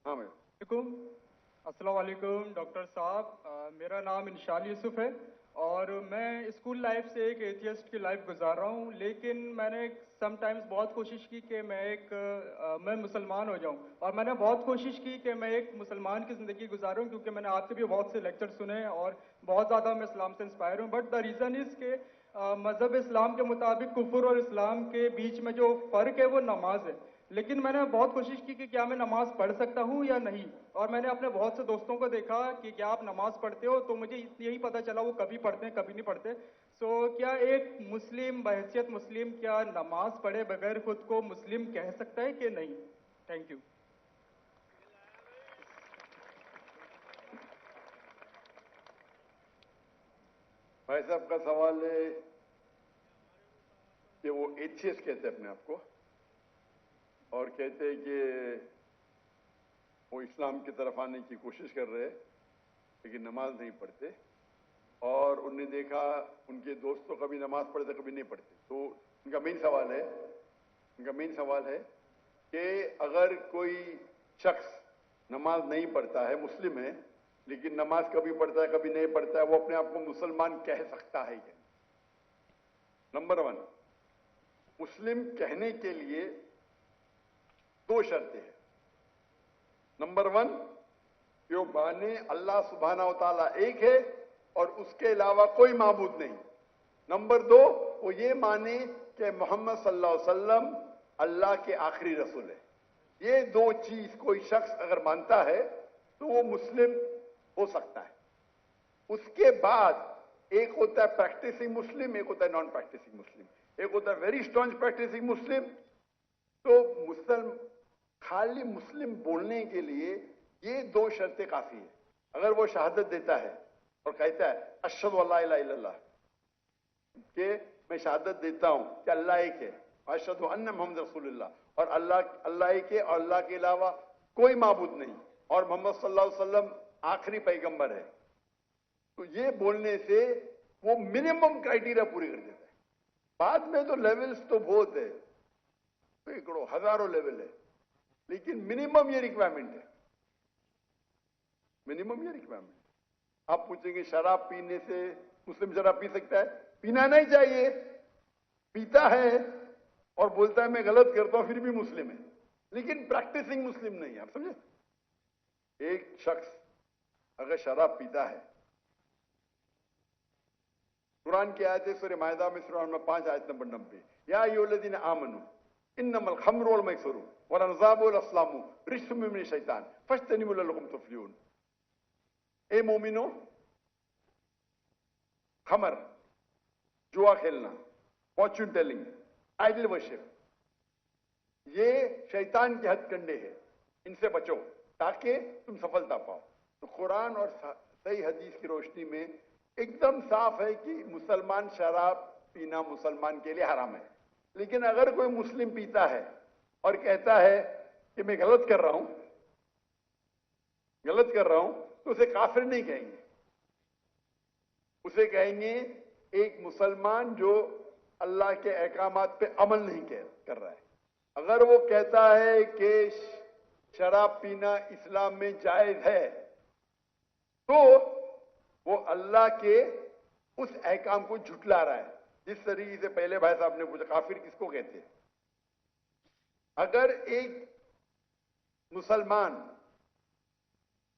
हाँ मैं अस्सलाम वालेकुम डॉक्टर साहब, मेरा नाम इंशाल यूसुफ है और मैं स्कूल लाइफ से एक एथियस्ट की लाइफ गुजार रहा हूँ, लेकिन मैंने समटाइम्स बहुत कोशिश की कि मैं मुसलमान हो जाऊँ और मैंने बहुत कोशिश की कि मैं एक मुसलमान की ज़िंदगी गुजारूँ, क्योंकि मैंने आपके भी बहुत से लेक्चर सुने और बहुत ज़्यादा मैं इस्लाम से इंस्पायर हूँ। बट द रीज़न इज़ के मज़हब इस्लाम के मुताबिक कुफ्र और इस्लाम के बीच में जो फ़र्क है वो नमाज है। लेकिन मैंने बहुत कोशिश की कि क्या मैं नमाज पढ़ सकता हूँ या नहीं, और मैंने अपने बहुत से दोस्तों को देखा कि क्या आप नमाज पढ़ते हो, तो मुझे यही पता चला वो कभी पढ़ते हैं कभी नहीं पढ़ते। सो क्या एक मुस्लिम बहैसियत मुस्लिम क्या नमाज पढ़े बगैर खुद को मुस्लिम कह सकता है कि नहीं? Thank you. भाई साहब का सवाल है कि वो एथियस्ट कहते हैं अपने आप को और कहते हैं कि वो इस्लाम की तरफ आने की कोशिश कर रहे हैं लेकिन नमाज नहीं पढ़ते, और उन्होंने देखा उनके दोस्त तो कभी नमाज पढ़ते कभी नहीं पढ़ते। तो उनका मेन सवाल है कि अगर कोई शख्स नमाज नहीं पढ़ता है, मुस्लिम है, लेकिन नमाज कभी पढ़ता है कभी नहीं पढ़ता है, वो अपने आप को मुसलमान कह सकता है क्या? नंबर 1, मुस्लिम कहने के लिए 2 शर्तें हैं। नंबर 1, जो माने अल्लाह सुब्हानहू व तआला एक है और उसके अलावा कोई माबूद नहीं। नंबर 2, वो ये माने कि मोहम्मद सल्लल्लाहु अलैहि वसल्लम अल्लाह के आखिरी रसूल है। ये 2 चीज कोई शख्स अगर मानता है तो वो मुस्लिम हो सकता है। उसके बाद एक होता है प्रैक्टिसिंग मुस्लिम, एक होता है नॉन प्रैक्टिसिंग मुस्लिम, एक होता है वेरी स्ट्रॉन्ग प्रैक्टिसिंग मुस्लिम। तो खाली मुस्लिम बोलने के लिए ये 2 शर्तें काफी है। अगर वो शहादत देता है और कहता है अशहदु अल्ला इलाहा इल्लल्लाह, कि मैं शहादत देता हूं कि अल्लाह एक है, अशहदु अन्ना मुहम्मद रसूलुल्लाह, और अल्लाह एक है और अल्लाह के अलावा कोई माबूद नहीं, और मोहम्मद सल्लल्लाहु अलैहि वसल्लम आखिरी पैगंबर है, तो ये बोलने से वो मिनिमम क्राइटेरिया पूरी कर देता है। बाद में तो लेवल्स तो बहुत है, सैकड़ों हजारों लेवल है, लेकिन मिनिमम ये रिक्वायरमेंट है। आप पूछेंगे शराब पीने से मुस्लिम शराब पी सकता है? पीना नहीं चाहिए। पीता है और बोलता है मैं गलत करता हूं फिर भी मुस्लिम है, लेकिन प्रैक्टिसिंग मुस्लिम नहीं है। आप समझे? एक शख्स अगर शराब पीता है, कुरान की आयत है सूरह माइदा में सूरह नंबर 5 आयत नंबर 90, या अय्युहल्लज़ीना आमनू इन्नमल खम्रु वल मैसरू वल अंसाबु वल अस्लामु रिज्सुम मिन शैतान फज्तनिबू लअल्लकुम तुफ्लिहून। ए मोमिनो, खमर, जुआ खेलना, फॉर्च्यून टेलिंग, आइडल वर्शिप, ये शैतान के हथकंडे हैं, इनसे बचो ताकि तुम सफलता पाओ। तो कुरान और सही हदीस की रोशनी में एकदम साफ है कि मुसलमान शराब पीना मुसलमान के लिए हराम है। लेकिन अगर कोई मुस्लिम पीता है और कहता है कि मैं गलत कर रहा हूं, तो उसे काफिर नहीं कहेंगे, उसे कहेंगे एक मुसलमान जो अल्लाह के अहकामात पे अमल नहीं कर रहा है। अगर वो कहता है कि शराब पीना इस्लाम में जायज है, तो वो अल्लाह के उस अहकाम को झुटला रहा है। जिस तरीके से पहले भाई साहब ने पूछा काफिर किसको कहते हैं, अगर एक मुसलमान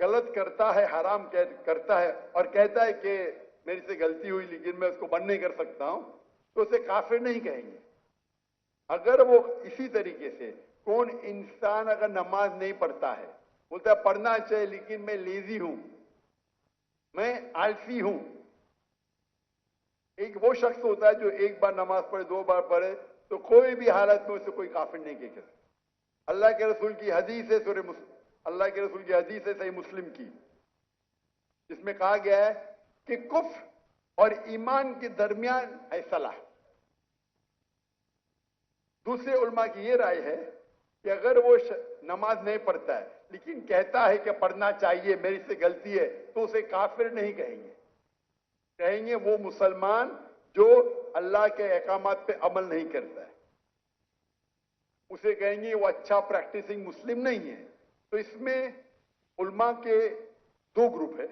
गलत करता है, हराम करता है और कहता है कि मेरे से गलती हुई लेकिन मैं उसको बंद नहीं कर सकता हूं, तो उसे काफिर नहीं कहेंगे। अगर वो इसी तरीके से कौन इंसान अगर नमाज नहीं पढ़ता है, बोलता है पढ़ना चाहिए लेकिन मैं लेजी हूं, मैं आलसी हूं, एक वो शख्स होता है जो एक बार नमाज पढ़े 2 बार पढ़े, तो कोई भी हालत में उसे कोई काफिर नहीं कह सकता। अल्लाह के रसूल की हदीस है सही मुस्लिम की, जिसमें कहा गया है कि कुफ्र और ईमान के दरमियान है सलाह। दूसरे उलमा की यह राय है कि अगर वो नमाज नहीं पढ़ता है लेकिन कहता है कि पढ़ना चाहिए, मेरी से गलती है, तो उसे काफिर नहीं कहेंगे। कहेंगे वो मुसलमान जो अल्लाह के अहकामात पे अमल नहीं करता है, उसे कहेंगे वो अच्छा प्रैक्टिसिंग मुस्लिम नहीं है। तो इसमें उलमा के दो ग्रुप है।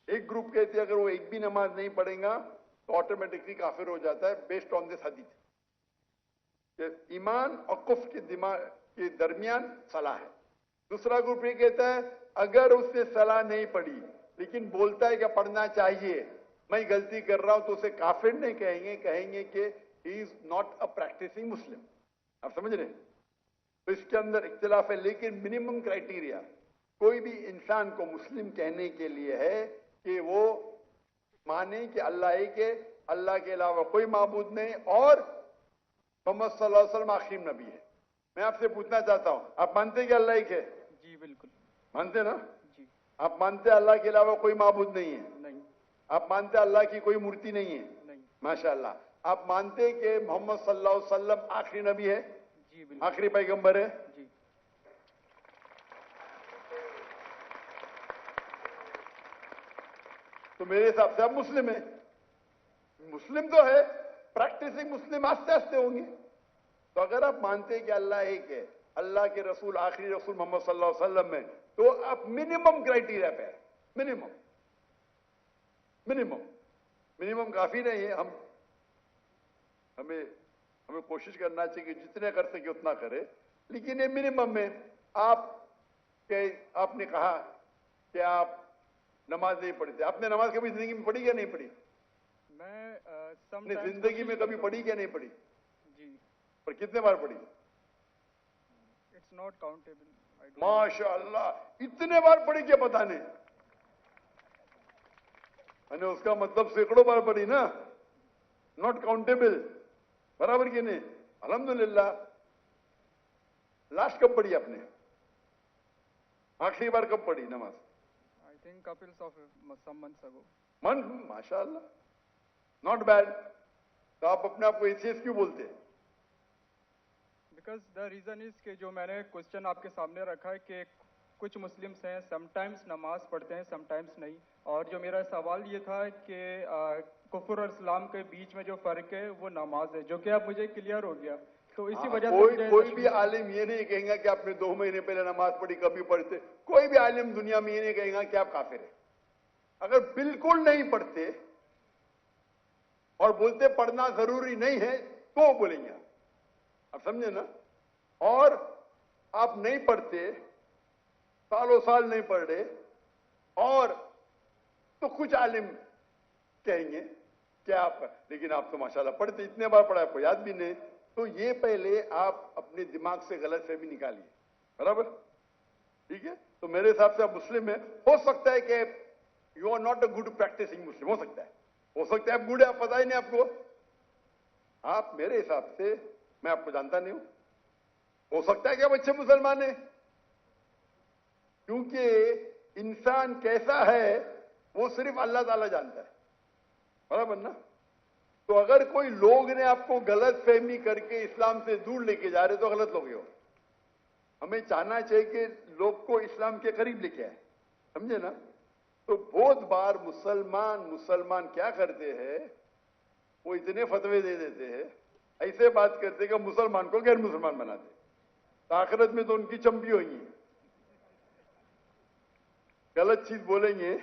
एक ग्रुप कहते हैं अगर वो एक भी नमाज नहीं पढ़ेगा तो ऑटोमेटिकली काफिर हो जाता है, बेस्ड ऑन दिस हदीस। ईमान और कुफ्र के दिमाग के दरमियान सलाह है। दूसरा ग्रुप ये कहता है अगर उसने सलाह नहीं पढ़ी लेकिन बोलता है कि पढ़ना चाहिए, मैं गलती कर रहा हूं, तो उसे काफिर नहीं कहेंगे, कहेंगे कि he is not a practising Muslim. आप समझ रहे हैं? तो इसके अंदर इख्तिलाफ है, लेकिन मिनिमम क्राइटेरिया कोई भी इंसान को मुस्लिम कहने के लिए है कि वो माने कि अल्लाह एक है, अल्लाह के अलावा कोई माबूद नहीं, और मोहम्मद सल्लल्लाहु अलैहि वसल्लम आखिरी नबी है। मैं आपसे पूछना चाहता हूं, आप मानते हैं कि अल्लाह एक है? जी बिल्कुल मानते ना? जी। आप मानते हैं अल्लाह के अलावा कोई माबूद नहीं है? नहीं। आप मानते हैं अल्लाह की कोई मूर्ति नहीं है? नहीं। माशाअल्लाह। आप मानते हैं कि मोहम्मद सल्लल्लाहु अलैहि वसल्लम आखिरी नबी है? जी बिल्कुल। आखिरी पैगंबर है? जी। तो मेरे हिसाब से आप मुस्लिम है। मुस्लिम तो है, प्रैक्टिसिंग मुस्लिम आस्ते आस्ते होंगे। तो अगर आप मानते हैं कि अल्लाह एक है, अल्लाह के रसूल आखिरी रसूल मोहम्मद सल्लल्लाहु अलैहि वसल्लम है, तो आप मिनिमम क्राइटेरिया पे है। मिनिमम मिनिमम मिनिमम काफी नहीं है। हमें कोशिश करना चाहिए कि जितने कर सके उतना करे, लेकिन ये मिनिमम में आपने कहा कि आप नमाज नहीं पढ़ते। आपने नमाज कभी जिंदगी में पढ़ी या नहीं पढ़ी? मैं अपनी जिंदगी में कभी पढ़ी क्या नहीं पढ़ी? जी। पर कितने बार पढ़ी? It's not countable. माशाअल्लाह, इतने बार पढ़ी क्या पता नहीं। मैंने उसका मतलब सैकड़ों बार पढ़ी ना, नॉट काउंटेबल, बराबर की नहीं? अल्हम्दुलिल्लाह। लास्ट कब पढ़ी आपने? आखिरी बार कब पढ़ी नमाज? I think couples of some months ago. माशाअल्लाह, नॉट बैड। तो आप अपने आप को एथियस्ट क्यों बोलते हैं? बिकॉज द रीजन इज कि जो मैंने क्वेश्चन आपके सामने रखा है कि कुछ मुस्लिम्स हैं समटाइम्स नमाज पढ़ते हैं समटाइम्स नहीं, और जो मेरा सवाल ये था कि कुफ्र और इस्लाम के बीच में जो फर्क है वो नमाज है, जो कि अब मुझे क्लियर हो गया। तो इसी वजह से कोई भी आलिम ये नहीं कहेगा कि आपने 2 महीने पहले नमाज पढ़ी, कभी पढ़ते। कोई भी आलिम दुनिया में ये नहीं कहेगा कि आप काफिर हैं। अगर बिल्कुल नहीं पढ़ते और बोलते पढ़ना जरूरी नहीं है तो बोलेंगे आप समझे ना? और आप नहीं पढ़ते, सालों साल नहीं पढ़ रहे, और तो कुछ आलिम कहेंगे कि आप, लेकिन आप तो माशाल्लाह पढ़ते, इतने बार पढ़ा, आपको याद भी नहीं। तो ये पहले आप अपने दिमाग से गलत फहमी निकालिए, बराबर? ठीक है? तो मेरे हिसाब से आप मुस्लिम है। हो सकता है कि you are not a good practising Muslim, हो सकता है आप गुड है, आप पता ही नहीं आपको। आप मेरे हिसाब से, मैं आपको जानता नहीं हूं, हो सकता है कि आप अच्छे मुसलमान हैं, क्योंकि इंसान कैसा है वो सिर्फ अल्लाह ताला जानता है, बराबर ना? तो अगर कोई लोग ने आपको गलत फहमी करके इस्लाम से दूर लेके जा रहे तो गलत लोग हो। हमें चाहना चाहिए कि लोग को इस्लाम के करीब लेके आए, समझे ना? तो बहुत बार मुसलमान क्या करते हैं, वो इतने फतवे दे देते हैं, ऐसे बात करते हैं कि मुसलमान को गैर मुसलमान बनाते, तो आखिरत में तो उनकी चंपी होगी। गलत चीज बोलेंगे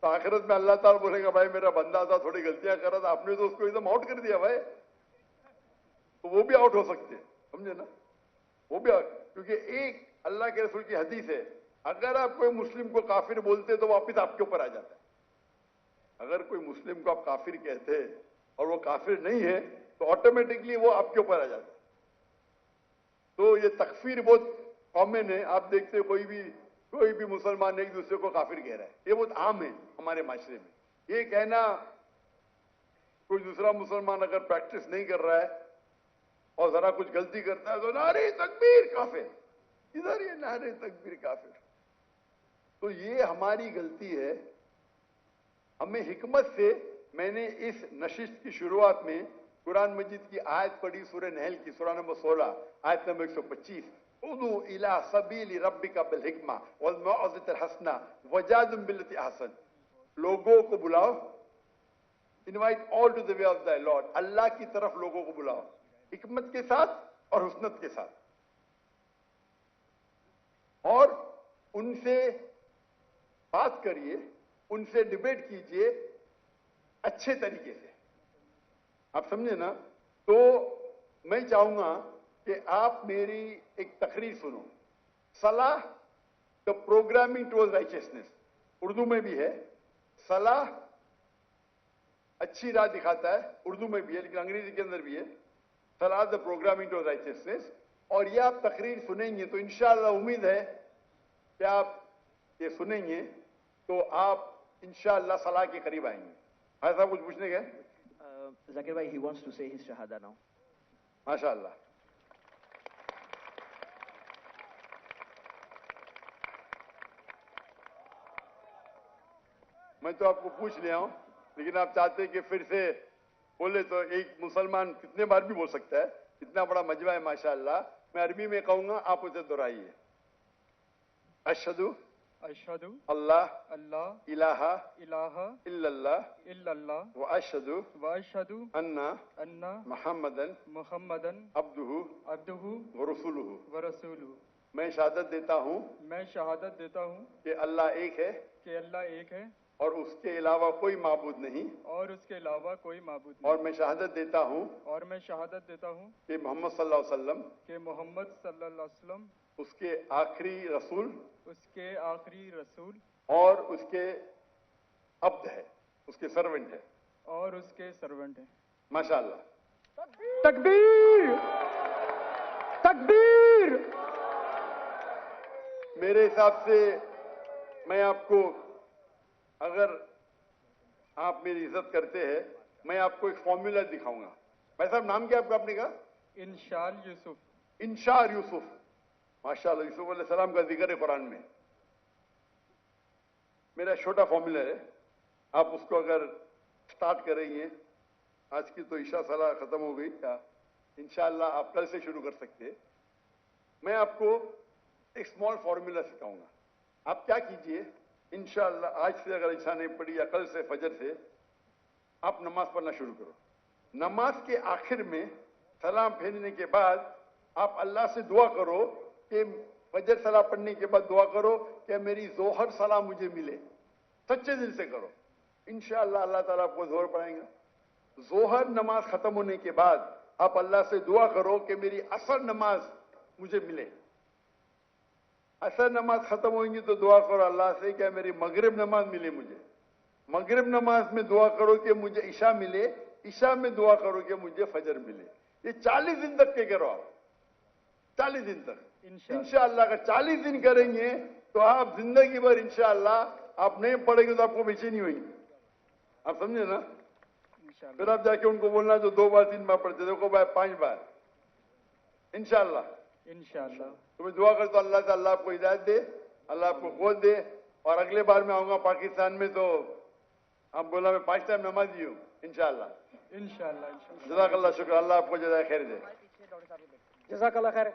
तो आखिरत में अल्लाह ताला बोलेगा भाई मेरा बंदा था, थोड़ी गलतियां करा था, आपने तो उसको एकदम आउट कर दिया भाई। तो वो भी आउट हो सकते हैं, समझे ना? वो भी आउट, क्योंकि एक अल्लाह के रसूल की हदीस है, अगर आप कोई मुस्लिम को काफिर बोलते तो वापिस आपके ऊपर आ जाता है। अगर कोई मुस्लिम को आप काफिर कहते हैं और वो काफिर नहीं है तो ऑटोमेटिकली वो आपके ऊपर आ जाता है। तो ये तकफीर बहुत कॉमन है। आप देखते कोई भी मुसलमान एक दूसरे को काफिर कह रहा है, ये बहुत आम है हमारे माशरे में। ये कहना, कोई दूसरा मुसलमान अगर प्रैक्टिस नहीं कर रहा है और जरा कुछ गलती करता है तो नारे तकबीर काफिर, इधर ये नारे तकबीर काफिर। तो ये हमारी गलती है। हमें हिकमत से, मैंने इस नशिस्त की शुरुआत में कुरान मजीद की आयत पढ़ी, सूरह नहल की, सूरह नंबर 16 आयत नंबर 125, उदू इला सबील रब्बिका बिल हिकमा वल मौइज़तिल हसना वजादिल बिल्लती अहसन। लोगों को बुलाओ, invite all to the way of the lord, Allah की तरफ लोगों को बुलाओ, हिकमत के साथ और हुस्नत के साथ। اور उनसे बात करिए, उनसे डिबेट कीजिए अच्छे तरीके से। आप समझे ना? तो मैं चाहूंगा कि आप मेरी एक तकरीर सुनो, सलाह the programming towards righteousness, Urdu में भी है। सलाह अच्छी राह दिखाता है, उर्दू में भी है लेकिन अंग्रेजी के अंदर भी है, सलाह द प्रोग्रामिंग टुवर्ड्स राइचियसनेस। और ये आप तकरीर सुनेंगे तो इंशाअल्लाह उम्मीद है कि आप ये सुनेंगे तो आप इंशाअल्लाह सलाह के करीब आएंगे। ऐसा कुछ पूछने गए? Zakir bhai, he wants to say his shahada now. माशाअल्लाह। मैं तो आपको पूछ लिया हूं, लेकिन आप चाहते हैं कि फिर से बोले तो एक मुसलमान कितने बार भी बोल सकता है। इतना बड़ा मजमा है माशाअल्लाह। मैं अरबी में कहूंगा, आप उसे दोहराइए। अशहदु अशहदु अल्लाह अल्लाह इलाहा इलाहा इल्लल्लाह इल्लल्लाह व अशहदु व अशहदु अन्ना अन्ना मुहम्मदन मुहम्मदन अब्दुहु अब्दुहु व रसूलुहु। व रसूलुहु। मैं शहादत देता हूं मैं शहादत देता हूँ कि अल्लाह एक है कि अल्लाह एक है और उसके अलावा कोई माबूद नहीं, और उसके अलावा कोई माबूद नहीं। और मैं शहादत देता हूं और मैं शहादत देता हूँ कि मोहम्मद सल्लल्लाहु अलैहि वसल्लम कि मोहम्मद सल्लल्लाहु अलैहि वसल्लम उसके आखिरी रसूल उसके आखिरी रसूल और उसके अब्द है, उसके सर्वेंट है। और उसके सर्वेंट हैं। माशाअल्लाह। तकबीर तकबीर। मेरे हिसाब से मैं आपको, अगर आप मेरी इज्जत करते हैं, मैं आपको एक फॉर्मूला दिखाऊंगा। भाई साहब, नाम क्या आपका? आपने कहा इंशाल यूसुफ। इंशार यूसुफ। माशाअल्लाह, यूसुफ अलैहिस्सलाम का जिक्र है कुरान में। मेरा छोटा फॉर्मूला है, आप उसको अगर स्टार्ट करेंगे, आज की तो ईशा सलाह खत्म हो गई, क्या इंशाअल्लाह आप कल से शुरू कर सकते हैं। मैं आपको एक स्मॉल फॉर्मूला सिखाऊंगा। आप क्या कीजिए, इंशाअल्लाह आज से अगर इच्छा नहीं पड़ी या कल से फजर से आप नमाज पढ़ना शुरू करो। नमाज के आखिर में सलाम फेरने के बाद आप अल्लाह से दुआ करो कि फजर सलाह पढ़ने के बाद दुआ करो कि मेरी जोहर सलाह मुझे मिले। सच्चे दिल से करो, इंशाअल्लाह अल्लाह ताला आपको जोहर पढ़ाएंगा। जोहर नमाज खत्म होने के बाद आप अल्लाह से दुआ करो कि मेरी असर नमाज मुझे मिले। असर नमाज खत्म होंगी तो दुआ करो अल्लाह से कि मेरी मगरिब नमाज मिले मुझे। मगरिब नमाज में दुआ करो कि मुझे ईशा मिले। ईशा में दुआ करो कि मुझे फजर मिले। ये 40 दिन तक के करो आप, 40 दिन तक इंशाअल्लाह। अगर 40 दिन करेंगे तो आप जिंदगी भर इंशाअल्लाह आप नहीं पढ़ेंगे तो आपको बेचैनी होगी। आप समझे ना? फिर आप जाके उनको बोलना जो 2 बार 3 बार पढ़ते देखो भाई 5 बार इंशाअल्लाह। इंशाअल्लाह तुम्हें दुआ कर तो अल्लाह से अल्लाह आपको हिदायत दे, अल्लाह आपको क़ुव्वत दे। और अगले बार मैं आऊंगा पाकिस्तान में तो आप बोला मैं 5 टाइम नमाजी हूँ इंशाअल्लाह। इंशाअल्लाह। जज़ाकल्लाह, शुक्र। अल्लाह आपको जज़ाए खैर दे। Jazakallah khair.